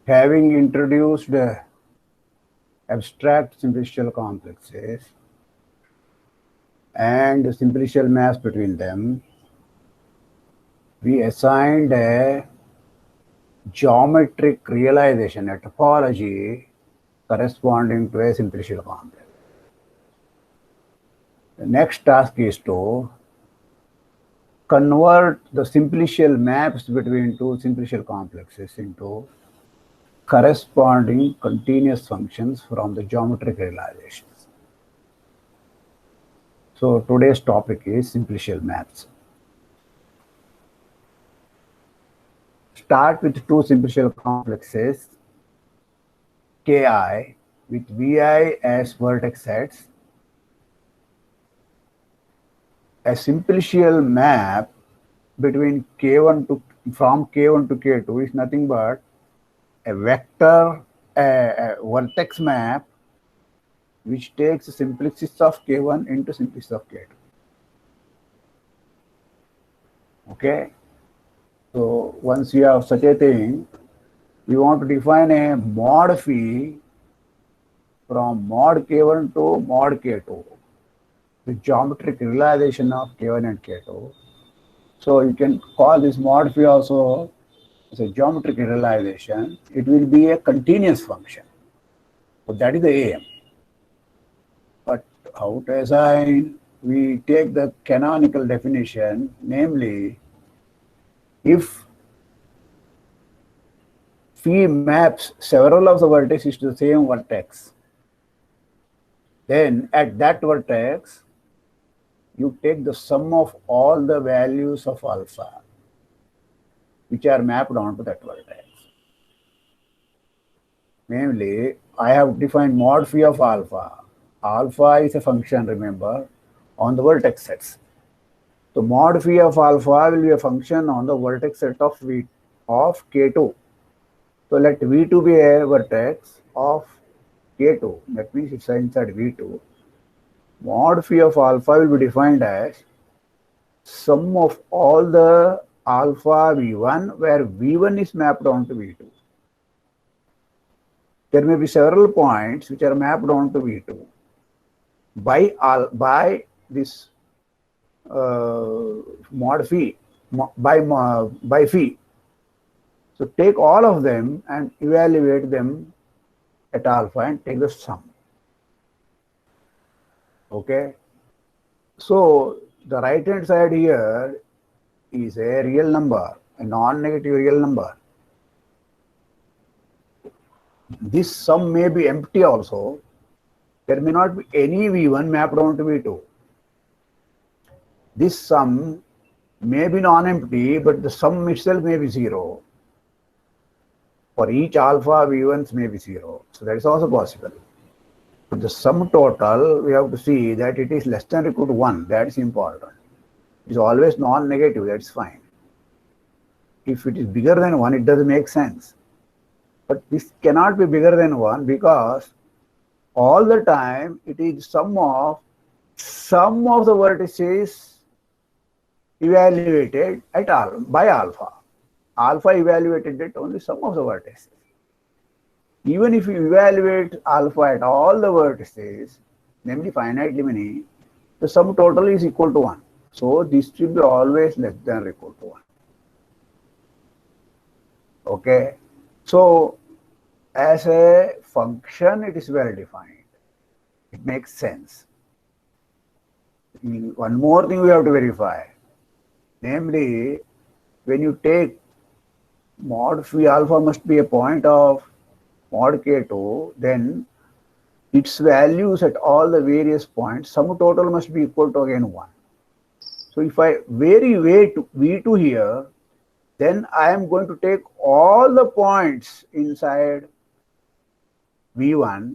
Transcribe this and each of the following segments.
Having introduced abstract simplicial complexes and simplicial maps between them, we assigned a geometric realization, a topology corresponding to a simplicial complex. The next task is to convert the simplicial maps between two simplicial complexes into corresponding continuous functions from the geometric realizations. So today's topic is simplicial maps. Start with two simplicial complexes, Ki with Vi as vertex sets. A simplicial map between K1 to from K1 to K2 is nothing but a vector, a vertex map which takes the simplicities of K1 into simplicities of K2. Okay. So once you have such a thing, you want to define a mod phi from mod K1 to mod K2, the geometric realization of K1 and K2. So you can call this mod phi also as a geometric realization. It will be a continuous function. So that is the aim. But how to assign? We take the canonical definition, namely, if phi maps several of the vertices to the same vertex, then at that vertex, you take the sum of all the values of alpha, which are mapped onto that vertex. Namely, I have defined mod phi of alpha. Alpha is a function, remember, on the vertex sets. So mod phi of alpha will be a function on the vertex set of V of K2. So let V2 be a vertex of K2. That means it's inside V2. Mod phi of alpha will be defined as sum of all the alpha V1 where V1 is mapped onto V2. There may be several points which are mapped onto V2 by this mod phi, by phi. So take all of them and evaluate them at alpha and take the sum. Okay. So the right hand side here is a real number, a non-negative real number. This sum may be empty also. There may not be any V1 mapped onto V2. This sum may be non-empty, but the sum itself may be zero. For each alpha, V1s may be zero. So that is also possible. But the sum total, we have to see that it is less than or equal to 1. That is important. It is always non-negative. That is fine. If it is bigger than 1, it doesn't make sense. But this cannot be bigger than 1 because all the time it is sum of the vertices evaluated at by alpha. Alpha evaluated at only sum of the vertices. Even if you evaluate alpha at all the vertices, namely finitely many, the sum total is equal to 1. So this will be always less than or equal to 1. Okay. So as a function, it is well defined. It makes sense. One more thing we have to verify. Namely, when you take mod phi alpha must be a point of mod K2, then its values at all the various points, sum total must be equal to again 1. So if I vary V2 here, then I am going to take all the points inside V1,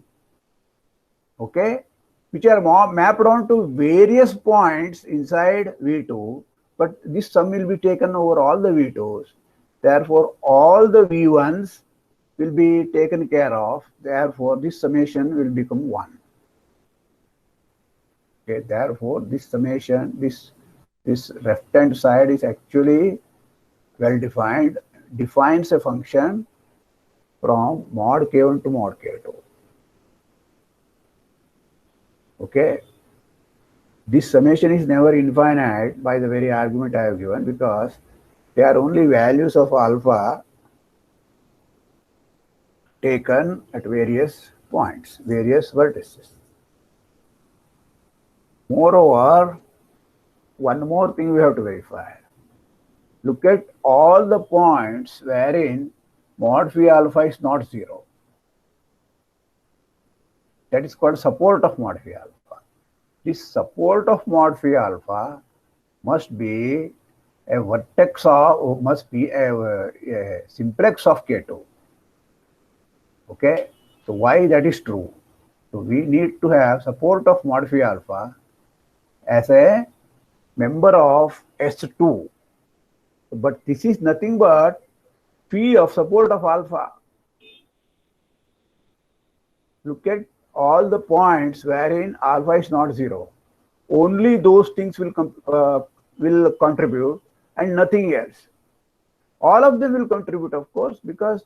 okay, which are mapped onto various points inside V2, but this sum will be taken over all the V2s. Therefore, all the V1s will be taken care of. Therefore, this summation will become 1. Okay, therefore, this summation, this left hand side is actually well defined, defines a function from mod K1 to mod K2. Okay. This summation is never infinite by the very argument I have given, because they are only values of alpha taken at various points, various vertices. Moreover, one more thing we have to verify. Look at all the points wherein mod phi alpha is not zero. That is called support of mod phi alpha. This support of mod phi alpha must be a vertex of, must be a simplex of K2. Okay, so why that is true? So we need to have support of mod phi alpha as a member of S2. But this is nothing but phi of support of alpha. Look at all the points wherein alpha is not zero. Only those things will contribute and nothing else. All of them will contribute, of course, because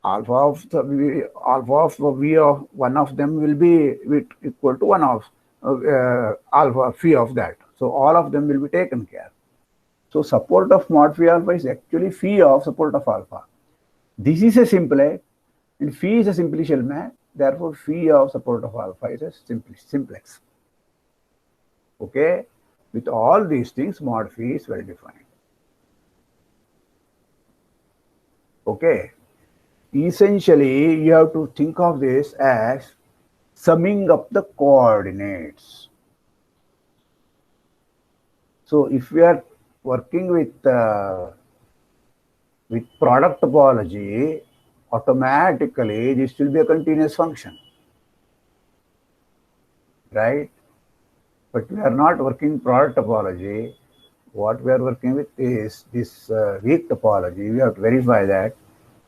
alpha of V of one of them will be equal to 1 of alpha phi of that. So all of them will be taken care. So support of mod phi alpha is actually phi of support of alpha. This is a simplex and phi is a simplicial map. Therefore, phi of support of alpha is a simplex. Okay, with all these things, mod phi is well defined. Okay, essentially, you have to think of this as summing up the coordinates. So, if we are working with product topology, automatically this will be a continuous function, right? But we are not working product topology. What we are working with is this weak topology. We have to verify that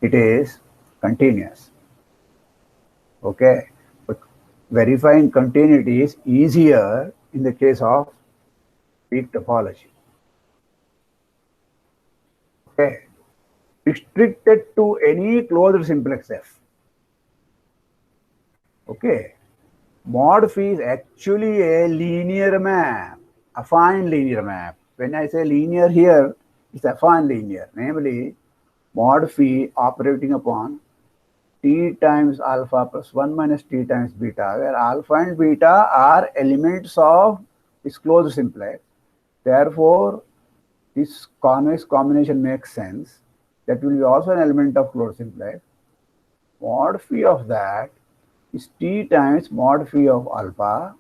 it is continuous. Okay, but verifying continuity is easier in the case of weak topology. Okay, restricted to any closed simplex F. Okay, mod phi is actually a linear map, affine linear map. When I say linear here, it's affine linear, namely mod phi operating upon t times alpha plus 1 minus t times beta, where alpha and beta are elements of this closed simplex. Therefore, this convex combination makes sense. That will be also an element of closed simplex. Mod phi of that is t times mod phi of alpha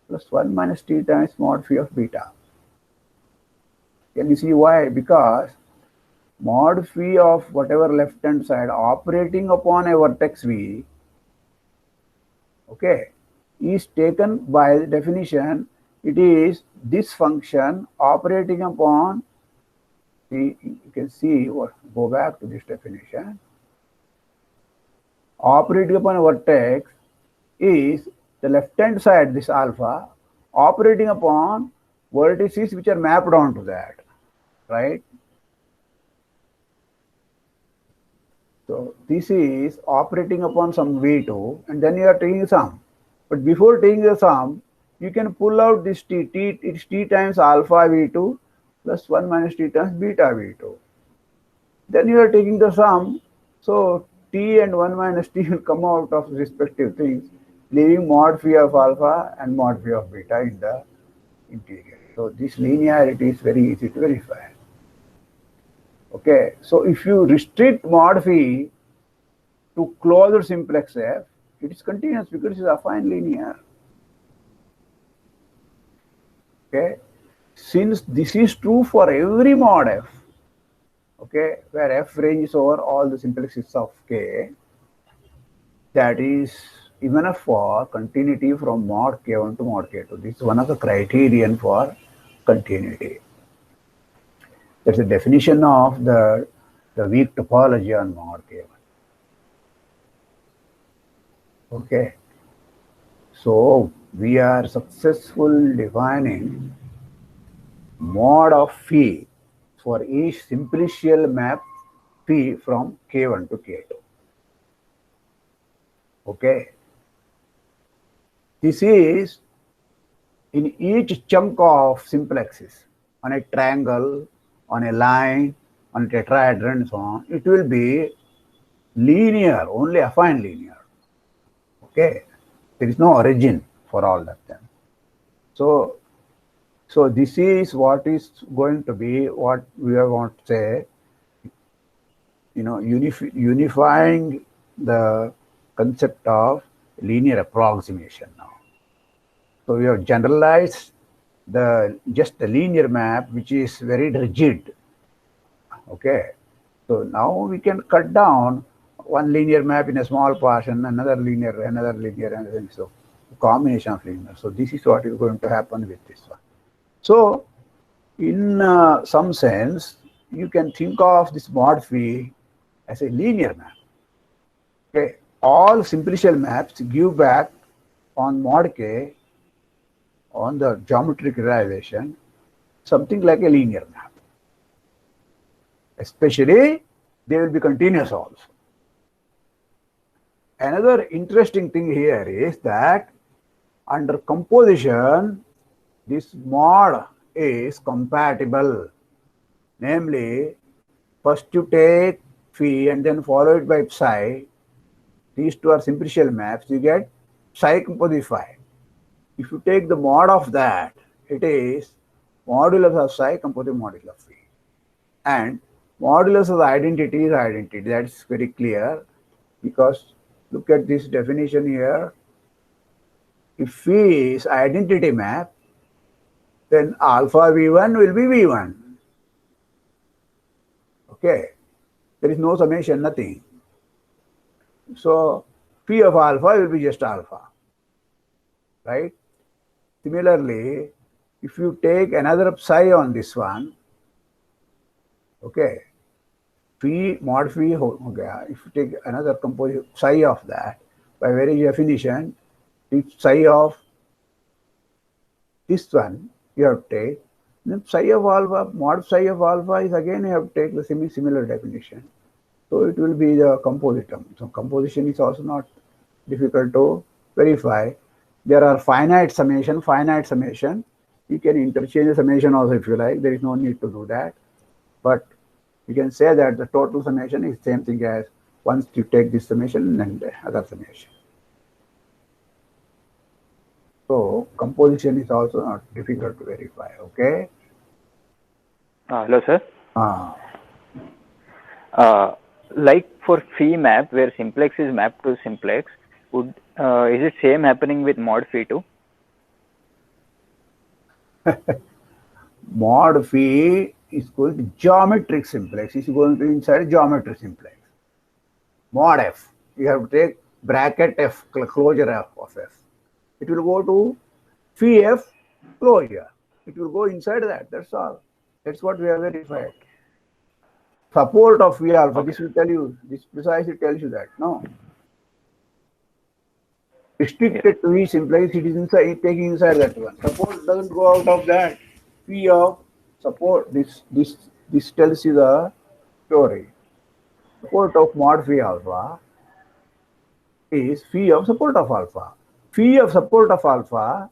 plus 1 minus t times mod phi of beta. Can you see why? Because mod phi of whatever left hand side operating upon a vertex V, okay, is taken by the definition. It is this function operating upon the, you can see, go back to this definition. Operating upon a vertex is the left hand side, this alpha, operating upon vertices which are mapped onto that, right? So this is operating upon some V2, and then you are taking sum. But before taking the sum, you can pull out this t, it's t times alpha V2 plus 1 minus t times beta V2. Then you are taking the sum, so t and 1 minus t will come out of respective things, leaving mod phi of alpha and mod phi of beta in the interior. So this linearity is very easy to verify. Okay, so if you restrict mod phi to closed simplex F, it is continuous because it is affine linear. Okay, since this is true for every mod F, okay, where F ranges over all the simplexes of K, that is even for continuity from mod K1 to mod K2. This is one of the criterion for continuity. That's the definition of the weak topology on mod K1. Okay, so we are successful defining mod of phi for each simplicial map phi from K1 to K2. Okay. This is in each chunk of simplexes on a triangle, on a line, on a tetrahedron and so on, it will be linear, only affine linear. Okay. There is no origin for all of them. So this is what is going to be what we are going to say, unifying the concept of linear approximation now. So we have generalized just the linear map, which is very rigid. Okay. So now we can cut down one linear map in a small portion, another linear, and so combination of linear. So this is what is going to happen with this one. So in some sense, you can think of this mod phi as a linear map. Okay. All simplicial maps give back on mod k, on the geometric realization, something like a linear map. Especially, they will be continuous also. Another interesting thing here is that under composition, this mod is compatible. Namely, first you take phi and then follow it by psi. These two are simplicial maps. You get psi composite phi. If you take the mod of that, it is modulus of psi composite modulus of phi. And modulus of the identity is identity. That's very clear, because look at this definition here. If phi is identity map, then alpha v1 will be v1. Okay. There is no summation, nothing. So phi of alpha will be just alpha. Right? Similarly, if you take another psi on this one, okay, phi mod phi, okay, if you take another composite psi of that, by very definition, the psi of this one you have to take. Then psi of alpha, mod psi of alpha is again you have to take the similar definition. So it will be the composite term. So composition is also not difficult to verify. There are finite summation. You can interchange the summation also if you like. There is no need to do that. But you can say that the total summation is same thing as once you take this summation and the other summation. So composition is also not difficult to verify. Okay. Hello, sir. Like for phi map, where simplex is mapped to simplex, is it same happening with mod phi too? Mod phi is going to geometric simplex. It's going to inside geometric simplex. Mod f, you have to take bracket f, closure f of f. It will go to phi f closure. It will go inside that. That's all. That's what we have verified. Support of phi alpha. Okay. This will tell you. This precisely tells you that. No. Restricted to V simplex, it is inside, taking inside that one. Support doesn't go out of that. Phi of support. This tells you the story. Support of mod phi alpha is phi of support of alpha. Phi of support of alpha,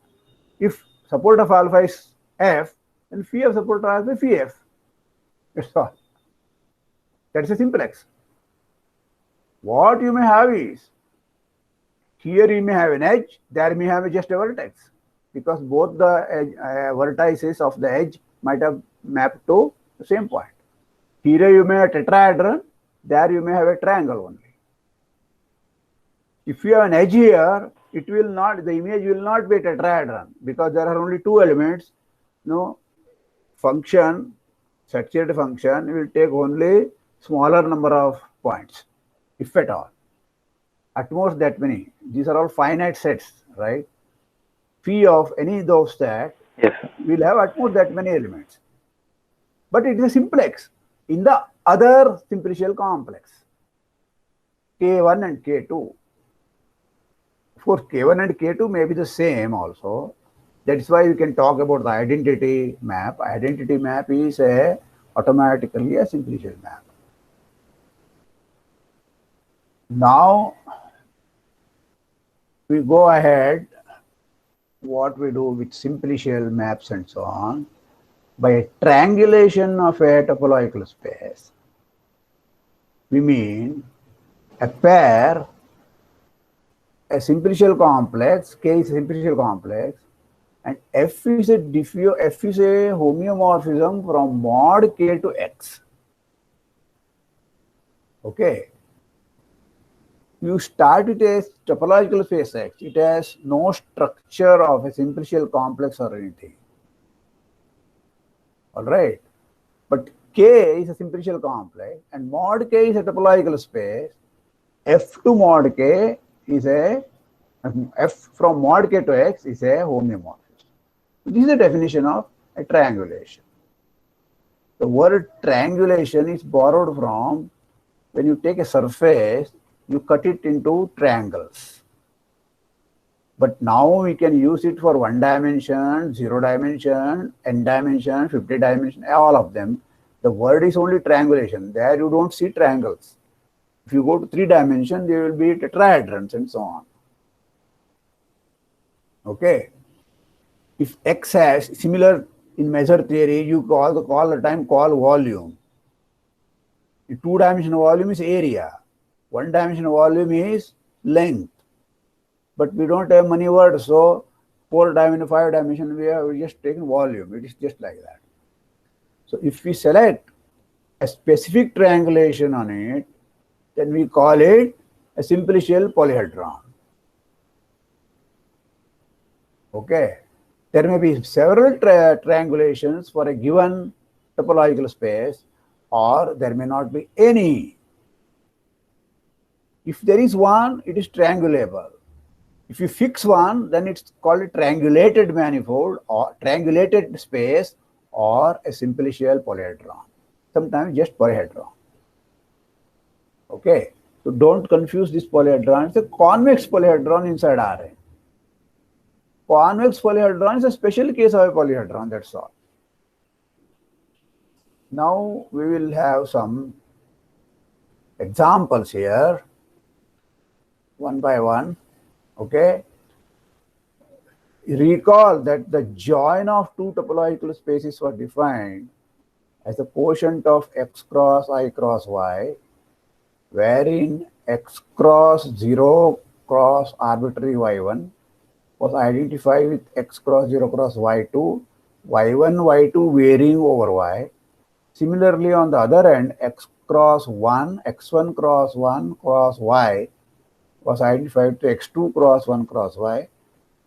if support of alpha is f, then phi of support of alpha is phi f. That's all. That's a simplex. What you may have is, here you may have an edge, there you may have just a vertex, because both the edge, vertices of the edge might have mapped to the same point. Here you may have a tetrahedron, there you may have a triangle only. If you have an edge here, it will not, the image will not be a tetrahedron, because there are only two elements. No function, saturated function will take only smaller number of points, if at all. At most that many. These are all finite sets, right? Phi of any of those sets will have at most that many elements. But it is a simplex in the other simplicial complex, K1 and K2. Of course, K1 and K2 may be the same also. That is why we can talk about the identity map. Identity map is automatically a simplicial map. Now, we go ahead, what we do with simplicial maps and so on, by a triangulation of a topological space, we mean a pair, a simplicial complex, K is a simplicial complex, and F is a homeomorphism from mod K to X. Okay. You start with a topological space X. It has no structure of a simplicial complex or anything. All right. But K is a simplicial complex and mod K is a topological space. F to mod K is a F from mod K to X is a homeomorphism. This is the definition of a triangulation. The word triangulation is borrowed from when you take a surface, you cut it into triangles. But now we can use it for 1 dimension, 0 dimension, n dimension, 50 dimension, all of them. The word is only triangulation. There you don't see triangles. If you go to 3 dimension, there will be tetrahedrons and so on. Okay. If X has similar in measure theory, you call the time volume. The 2-dimensional volume is area. 1-dimensional volume is length. But we don't have many words, so 4-dimension, 5-dimension, we have just taken volume. It is just like that. So if we select a specific triangulation on it, then we call it a simplicial polyhedron. Okay. There may be several triangulations for a given topological space, or there may not be any. If there is one, it is triangulable. If you fix one, then it's called a triangulated manifold or triangulated space or a simplicial polyhedron. Sometimes just polyhedron. Okay. So don't confuse this polyhedron. It's a convex polyhedron inside Rn. Convex polyhedron is a special case of a polyhedron, that's all. Now we will have some examples here, one by one. Okay. Recall that the join of two topological spaces were defined as a quotient of x cross I cross y, wherein x cross 0 cross arbitrary y1 was identified with x cross 0 cross y2, y1, y2 varying over y. Similarly, on the other end, x cross 1, x1 cross 1 cross y was identified to x2 cross 1 cross y,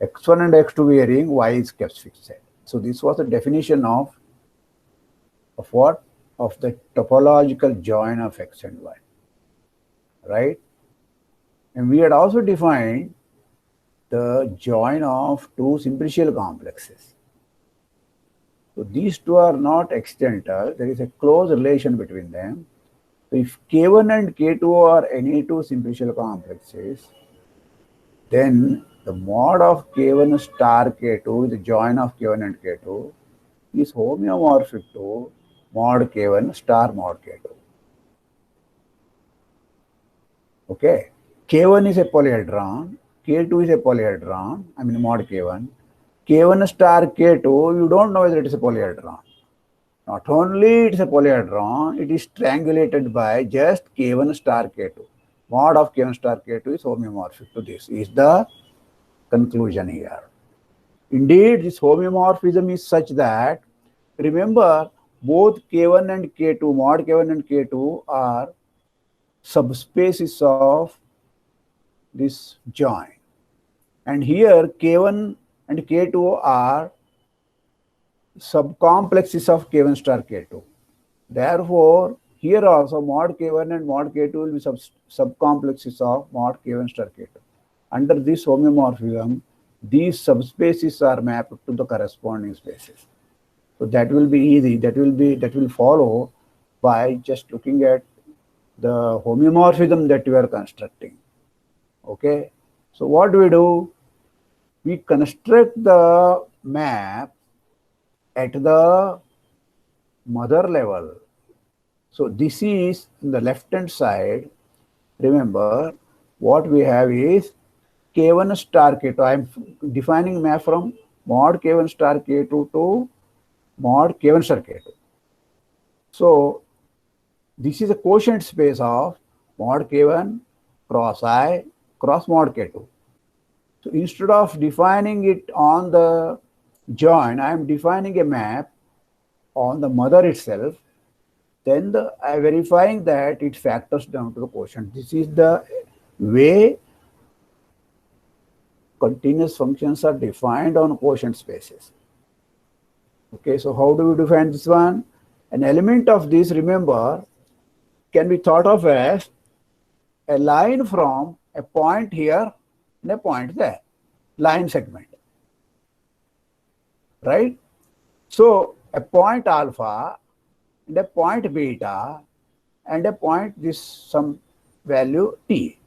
x1 and x2 varying, y is kept fixed. So this was the definition of what? Of the topological join of x and y, right? And we had also defined the join of two simplicial complexes. So these two are not accidental. There is a close relation between them. So if K1 and K2 are any two simplicial complexes, then the mod of K1 star K2, the join of K1 and K2, is homeomorphic to mod K1 star mod K2. Okay. K1 is a polyhedron, K2 is a polyhedron, I mean mod K1. K1 star K2, you don't know whether it is a polyhedron. Not only it is a polyhedron, it is triangulated by just K1 star K2. Mod of K1 star K2 is homeomorphic to this, is the conclusion here. Indeed, this homeomorphism is such that, remember, both K1 and K2, mod K1 and K2 are subspaces of this join. And here K1 and K2 are subcomplexes of K1 star K2. Therefore, here also mod K1 and mod K2 will be subcomplexes of mod K1 star K2. Under this homeomorphism, these subspaces are mapped to the corresponding spaces. So that will be easy. That will follow by just looking at the homeomorphism that we are constructing. Okay. So what do? We construct the map at the mother level. So this is in the left hand side. Remember, what we have is K1 star K2. I am defining map from mod K1 star K2 to mod K1 star K2. So this is a quotient space of mod K1 cross I cross mod K2. So instead of defining it on the join, I am defining a map on the mother itself. Then I am verifying that it factors down to the quotient. This is the way continuous functions are defined on quotient spaces. Okay, so how do we define this one? An element of this, remember, can be thought of as a line from a point here and a point there, line segment, right? So a point alpha and a point beta and a point this some value t.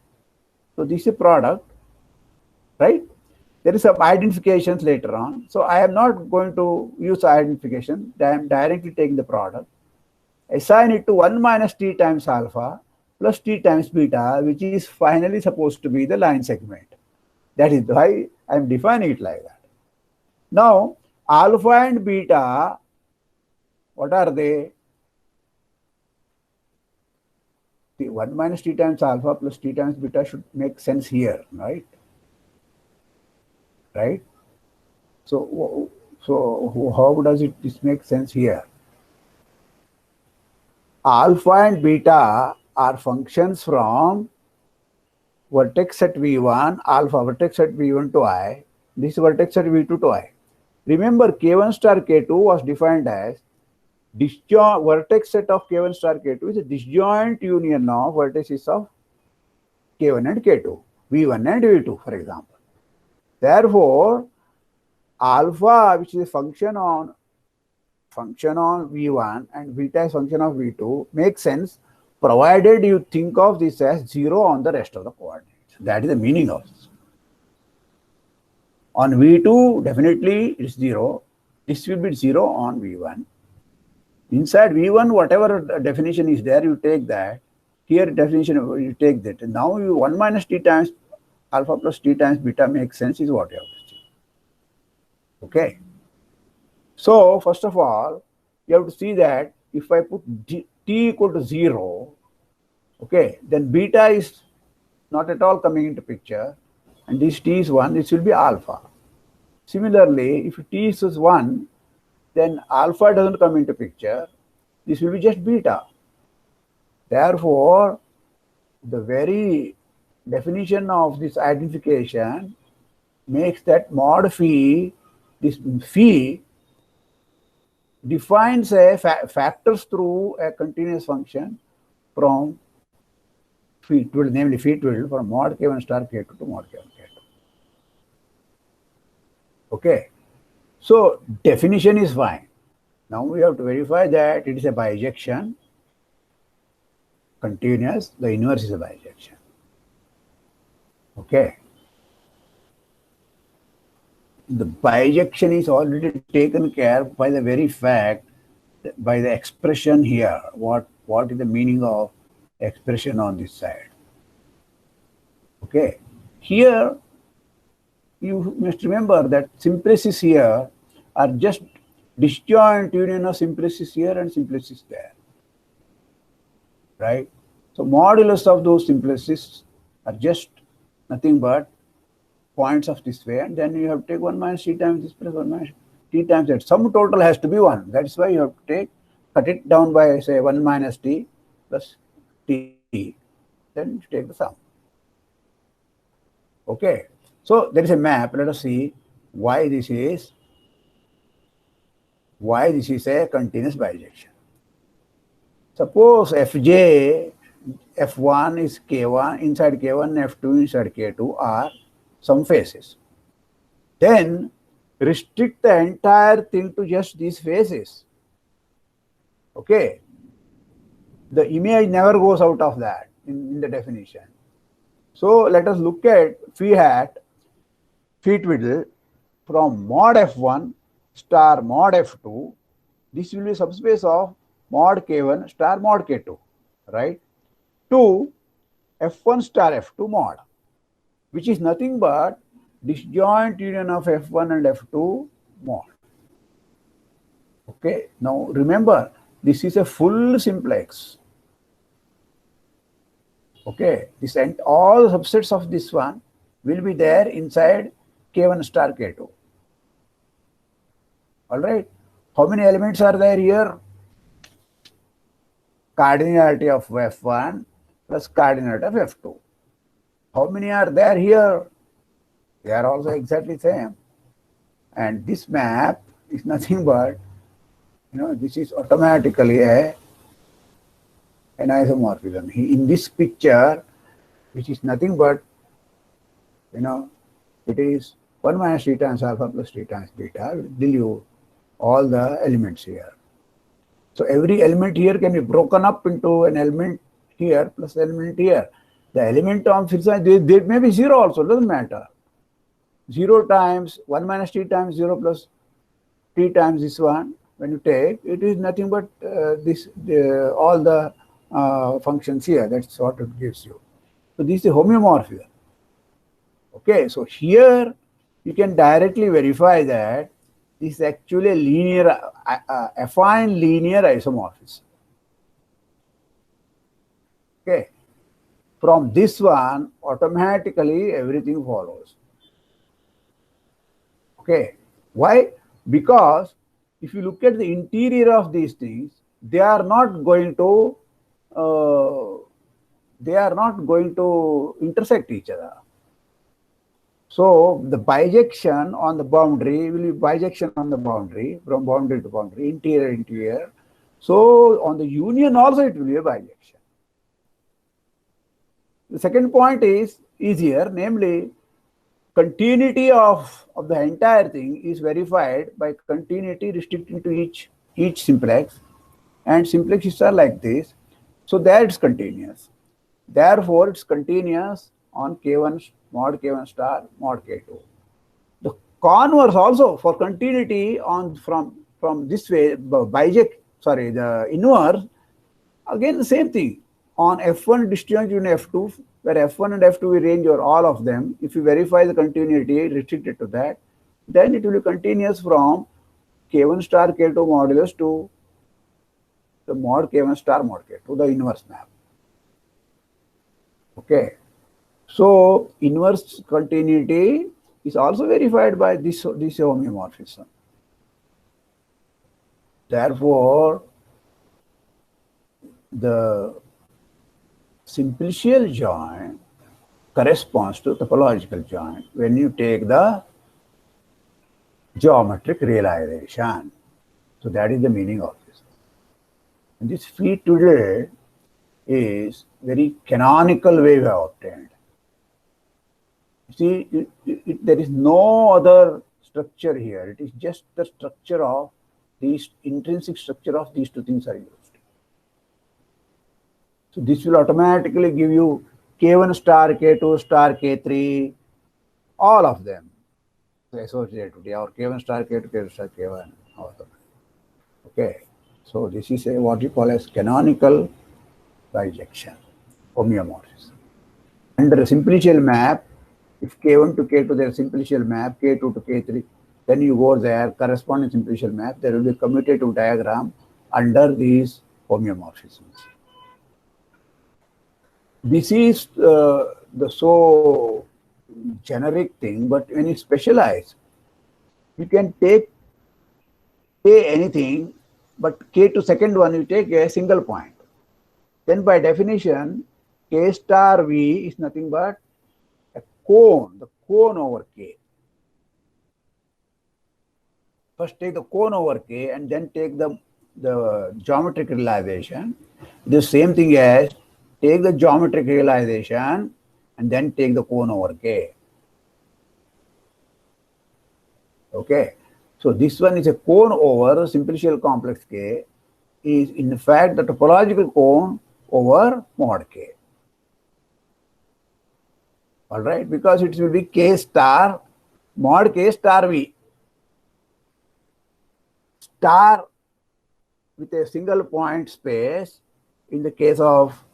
So this is a product, right? There is some identifications later on. So I am not going to use identification. I am directly taking the product. Assign it to 1 minus t times alpha plus t times beta, which is finally supposed to be the line segment. That is why I am defining it like that. Now, alpha and beta, what are they? The 1 minus t times alpha plus t times beta should make sense here, right? Right? So how does this make sense here? Alpha and beta are functions from vertex at V1, alpha vertex at V1 to I, this vertex at V2 to I. Remember, K1 star K2 was defined as disjoint vertex set of K1 star K2 is a disjoint union of vertices of K1 and K2, V1 and V2, for example. Therefore, alpha, which is a function on V1 and beta is function of V2, makes sense provided you think of this as 0 on the rest of the coordinates. That is the meaning of this. On V2, definitely it's 0. This will be 0 on V1. Inside V1, whatever definition is there, you take that. Here definition, you take that. And now you 1 minus t times alpha plus t times beta makes sense is what you have to see. Okay. So first of all, you have to see that if I put t equal to 0, okay, then beta is not at all coming into picture, and this t is 1, this will be alpha. Similarly, if t is 1, then alpha doesn't come into picture, this will be just beta. Therefore, the very definition of this identification makes that mod phi, this phi defines a factors through a continuous function from phi tilde, namely phi tilde from mod K1 star K2 to mod K1 K2. Okay. So definition is fine. Now we have to verify that it is a bijection, continuous, the inverse is a bijection. Okay. The bijection is already taken care of by the very fact, by the expression here. What is the meaning of expression on this side? Okay. Here, you must remember that simplices here are just disjoint union of simplices here and simplices there. Right? So modulus of those simplices are just nothing but points of this way, and then you have to take 1 minus t times this plus 1 minus t times that. Sum total has to be 1. That's why you have to cut it down by, say, 1 minus t plus t. Then you take the sum. Okay. So there is a map. Let us see why this is a continuous bijection. Suppose Fj, F1 is K1, inside K1, F2 inside K2 are some faces. Then restrict the entire thing to just these faces. Okay. The image never goes out of that in the definition. So let us look at phi hat, phi twiddle from mod F1 star mod F2. This will be subspace of mod K1 star mod K2, right? To F1 star F2 mod. which is nothing but disjoint union of F1 and F2 mod. Okay, now remember, this is a full simplex. Okay, this and all subsets of this one will be there inside K1 star K2. All right, how many elements are there here? Cardinality of F1 plus cardinality of F2. How many are there here? They are also exactly same. And this map is nothing but, this is automatically an isomorphism. In this picture, which is nothing but, it is 1 minus t times alpha plus t times beta will dilute all the elements here. So every element here can be broken up into an element here plus element here. The element of there may be 0 also, doesn't matter. 0 times 1 minus t times 0 plus t times this one, when you take, it is nothing but all the functions here. That's what it gives you. So this is homeomorphism. Okay, so here you can directly verify that this is actually a linear, affine linear isomorphism. Okay, from this one, automatically everything follows. Okay, why? Because if you look at the interior of these things, they are not going to intersect each other. So the bijection on the boundary will be bijection on the boundary, from boundary to boundary, interior. So on the union also it will be a bijection. The second point is easier, namely continuity of the entire thing is verified by continuity restricting to each simplex, and simplexes are like this. So there it's continuous. Therefore, it's continuous on K1 mod K1 star mod K2. The converse also for continuity on from this way, the inverse, again the same thing. On F1 disjoint union F2, where F1 and F2 we range over all of them, if you verify the continuity restricted to that, then it will be continuous from K1 star K2 modulus to the mod K1 star mod K2, the inverse map. Okay, so inverse continuity is also verified by this homeomorphism. Therefore, the simplicial joint corresponds to topological joint when you take the geometric realization. So that is the meaning of this. And this feat today is very canonical way we have obtained. See, there is no other structure here. It is just the structure of these, intrinsic structure of these two things are used. So this will automatically give you K1 star, K2 star, K3, all of them associated or K1 star, K2, K2 star, K1. Okay, so this is what you call as canonical bijection, homeomorphism. Under a simplicial map, if K1 to K2 there is simplicial map, K2 to K3, then you go there, corresponding simplicial map, there will be a commutative diagram under these homeomorphisms. This is the so generic thing, but when you specialize, you can take anything, but K to second one, you take a single point. Then by definition, K star V is nothing but a cone, the cone over K. First take the cone over K and then take the geometric realization. The same thing as take the geometric realization and then take the cone over K. Okay. So this one is a cone over simplicial complex K is in fact the topological cone over mod K. All right, because it will be K star mod K star V. Star with a single point space in the case of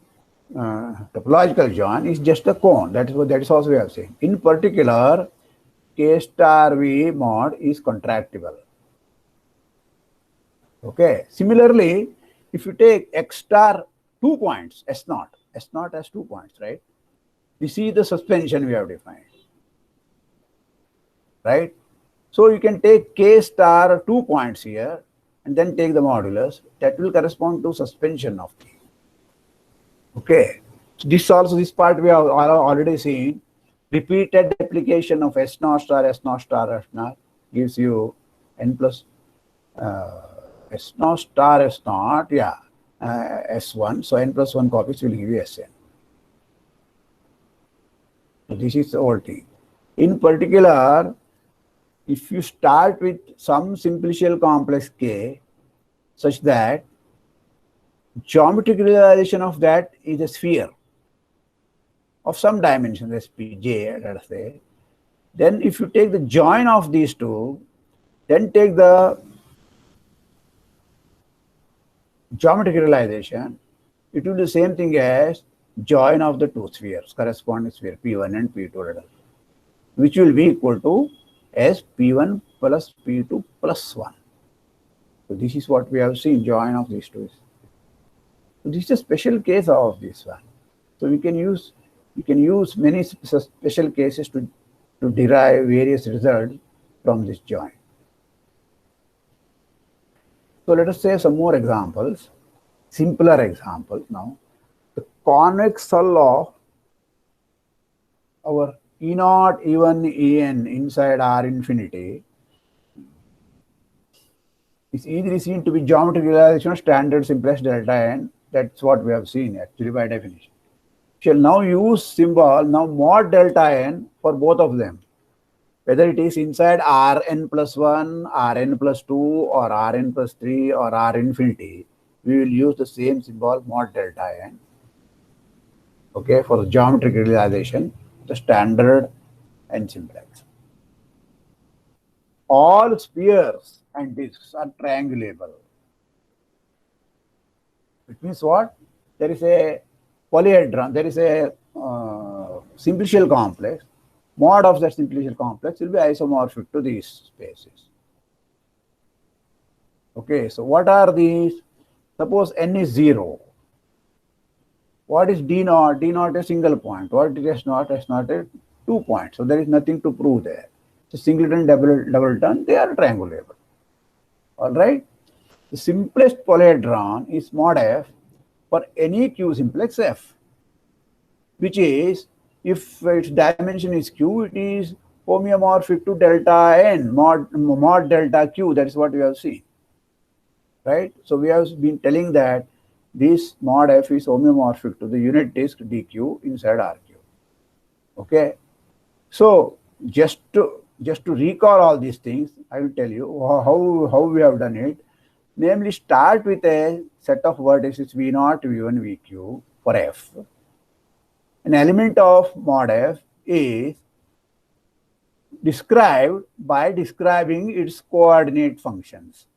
topological join is just a cone. That is also we have seen. In particular, K star V mod is contractible. Okay. Similarly, if you take X star 2 points, S naught has 2 points, right? This is the suspension we have defined, right? So you can take K star 2 points here and then take the modulus. That will correspond to suspension of K. Okay. This part we have already seen. Repeated application of S naught star gives you n plus S naught star S naught, yeah, S1. So n plus 1 copies will give you Sn. So this is the whole thing. In particular, if you start with some simplicial complex K such that geometric realization of that is a sphere of some dimension, J, let us say, then if you take the join of these two, then take the geometric realization, it will be the same thing as join of the two spheres, corresponding sphere P1 and P2, which will be equal to as P1 plus P2 plus 1. So this is what we have seen, join of these two. So this is a special case of this one. So we can use many special cases to derive various results from this join. So let us say some more examples, simpler examples now. The convex hull of our E0, E1, En inside R infinity is easily seen to be geometric realization of standard simplex delta n. That's what we have seen actually by definition. Shall now use symbol now mod delta n for both of them, whether it is inside Rn plus 1, Rn plus 2, or Rn plus 3, or R infinity. We will use the same symbol mod delta n. Okay, for the geometric realization, the standard and simplex. All spheres and disks are triangulable. It means what? There is a polyhedron, there is a simplicial complex. Mod of that simplicial complex will be isomorphic to these spaces. Okay, so what are these? Suppose n is 0. What is D naught? D naught is single point. What is S naught? S naught is 2 points. So there is nothing to prove there. So singleton, doubleton, they are triangulable. All right. The simplest polyhedron is mod F for any Q simplex F, which is, if its dimension is Q, it is homeomorphic to delta n, mod delta Q. That is what we have seen. Right. So we have been telling that this mod F is homeomorphic to the unit disk dq inside RQ. Okay. So just to recall all these things, I will tell you how we have done it. Namely, start with a set of vertices V0, V1, VQ for F. An element of mod F is described by describing its coordinate functions,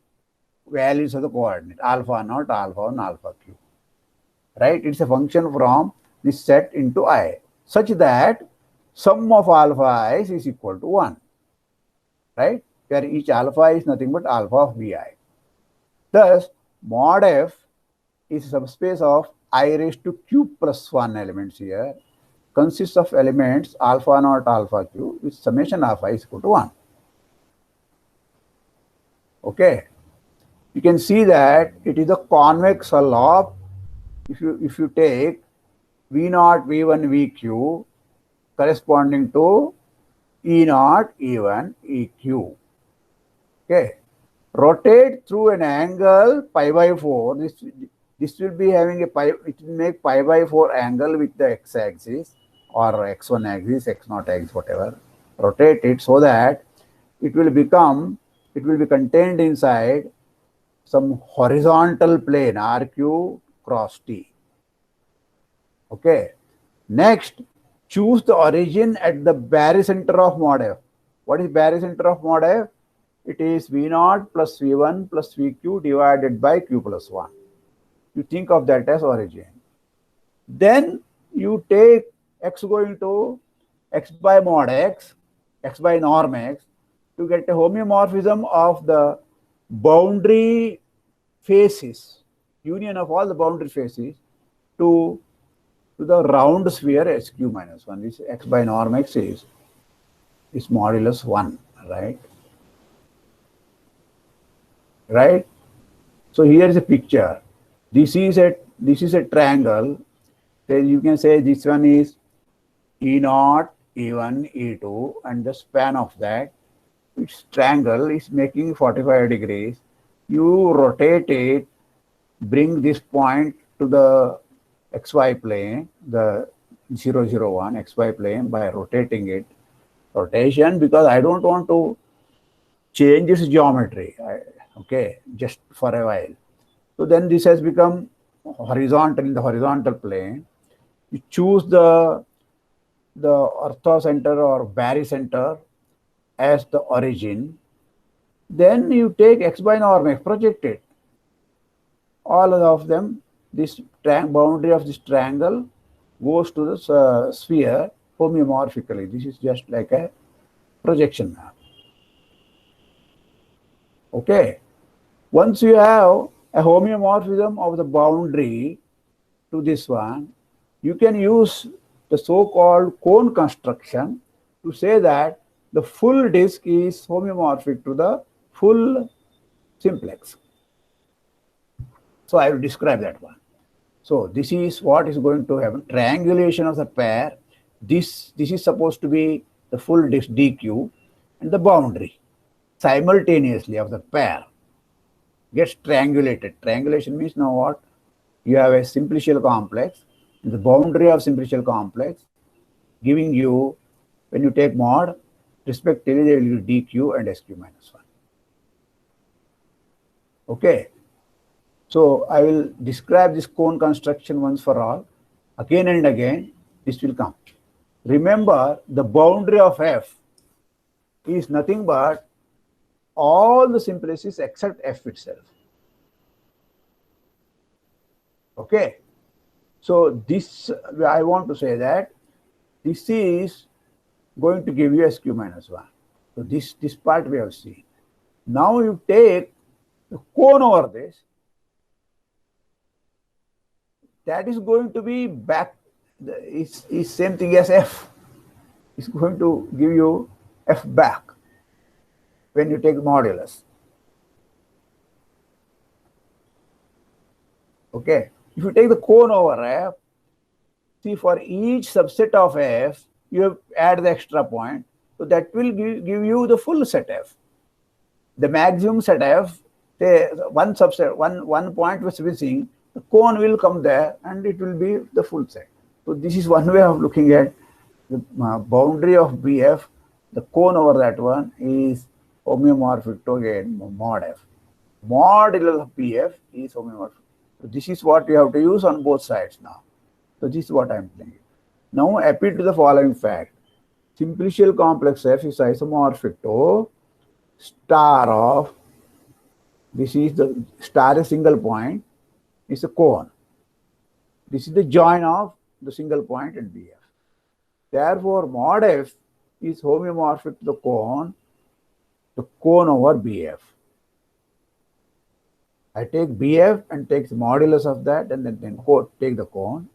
values of the coordinate alpha naught, alpha 1, alpha q. Right? It's a function from this set into I, such that sum of alpha i's is equal to 1. Right? Where each alpha is nothing but alpha of vi. Thus, mod F is a subspace of I raised to q plus 1 elements here, consists of elements alpha naught, alpha q, with summation alpha is equal to 1. Okay. You can see that it is a convex hull of, if you take V0, V1, VQ corresponding to E0, E1, EQ. Okay. Rotate through an angle pi by 4. This will be having it will make pi by 4 angle with the x-axis or x1 axis, x0 axis, whatever. Rotate it so that it will be contained inside some horizontal plane RQ cross T. Okay. Next, choose the origin at the barycenter of mod F. What is barycenter of mod F? It is V0 plus V1 plus VQ divided by Q plus 1. You think of that as origin. Then you take x going to x by mod x, x by norm x, to get a homeomorphism of the boundary faces, union of all the boundary faces to the round sphere SQ minus 1. This x by norm x is modulus 1, right? Right? So here is a picture. This is a triangle. Then you can say this one is E0, E1, E2, and the span of that. Its triangle is making 45 degrees. You rotate it, bring this point to the xy plane, the 0, 0, 1 xy plane by rotating it. Rotation, because I don't want to change its geometry, okay, just for a while. So then this has become horizontal in the horizontal plane. You choose the orthocenter or barycenter as the origin. Then you take x by norm x, project it. All of them, this boundary of this triangle goes to the sphere homeomorphically. This is just like a projection map. Okay. Once you have a homeomorphism of the boundary to this one, you can use the so-called cone construction to say that the full disk is homeomorphic to the full simplex. So I will describe that one. So this is what is going to happen. Triangulation of the pair. This is supposed to be the full disk dq, and the boundary simultaneously of the pair gets triangulated. Triangulation means now what? You have a simplicial complex, and the boundary of simplicial complex giving you, when you take mod, respectively they will be dq and sq minus 1. Okay. So I will describe this cone construction once for all. Again and again, this will come. Remember, the boundary of f is nothing but all the simplices except f itself. Okay. So this, I want to say that this is going to give you SQ minus 1. So this part we have seen. Now you take the cone over this. That is going to be back, is same thing as f. It's going to give you f back when you take modulus. Okay. If you take the cone over f, see, for each subset of f, you have add the extra point. So that will give you the full set f. The maximum set f, say one subset, one point was missing, the cone will come there and it will be the full set. So this is one way of looking at the boundary of BF. The cone over that one is homeomorphic to again mod f. Modulus of BF is homeomorphic. So this is what you have to use on both sides now. So this is what I am saying. Now appeal to the following fact. Simplicial complex F is isomorphic to star of, this is the star, a single point, is a cone. This is the join of the single point and BF. Therefore, mod F is homeomorphic to the cone over BF. I take BF and take the modulus of that, and then take the cone.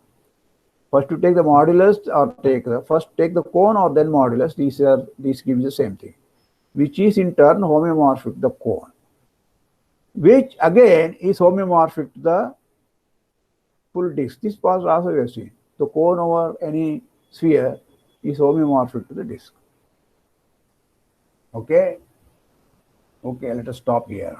First to take the modulus, or first take the cone or then modulus. These give you the same thing, which is in turn homeomorphic to the cone, which again is homeomorphic to the full disk. This part also we have seen. The cone over any sphere is homeomorphic to the disk. Okay. Okay, let us stop here.